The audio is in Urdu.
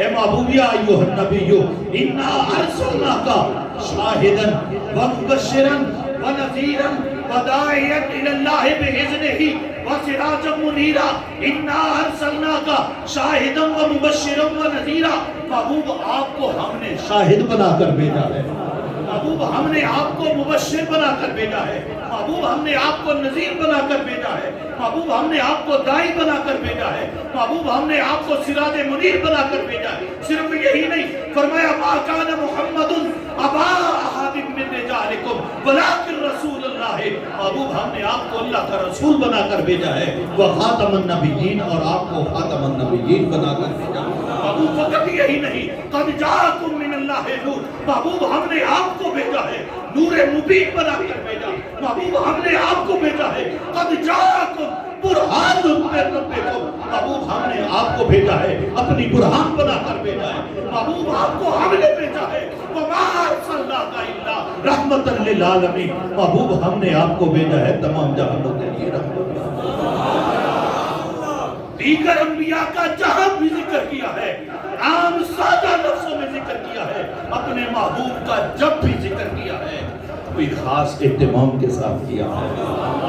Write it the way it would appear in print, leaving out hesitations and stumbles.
اے محبوب یا ایھا النبی انا ارسلناک شاہدا ومبشرا ونذیرا وداعیا الی اللہ باذنہ وسراجا منیرا انا ارسلناک شاہدا ومبشرا ونذیرا۔ محبوب آپ کو ہم نے شاہد بنا کر بھیجا ہے، محبوب ہم نے آپ کو مبشر بنا کر بھیجا ہے، محبوب ہم نے آپ کو نذیر بنا کر بھیجا ہے، محبوب ہم نے آپ کو داعی بنا کر بھیجا ہے، محبوب ہم نے آپ کو سراج منیر بنا کر بھیجا ہے۔ صرف یہی نہیں، فرمایا ما کان محمد ابا احد من رجالکم ولکن رسول اللہ۔ محبوب ہم نے آپ کو اللہ کا رسول بنا کر بھیجا ہے، وخاتم النبیین، اور آپ کو خاتم النبیین بنا کر بھیجا۔ محبوب فقط یہی نہیں، قد جاءکم من اللہ نور، محبوب ہم نے آپ کو بھیجا ہے، نور مبین بنا کر بھیجا۔ محبوب ہم نے آپ کو بھیجا ہے، قد جاءکم برہان من ربکم، محبوب ہم نے آپ کو بھیجا ہے، اپنی برہان بنا کر بھیجا ہے۔ محبوب آپ کو ہم نے بھیجا ہے، وما ارسلناک الا رحمۃ للعالمین، محبوب ہم نے آپ کو بھیجا ہے تمام جہانوں کے لیے رحمت۔ دیگر انبیاء کا جہاں بھی ذکر کیا ہے، عام سادہ لفظوں میں ذکر کیا ہے، اپنے محبوب کا جب بھی ذکر کیا ہے کوئی خاص اہتمام کے ساتھ کیا ہے۔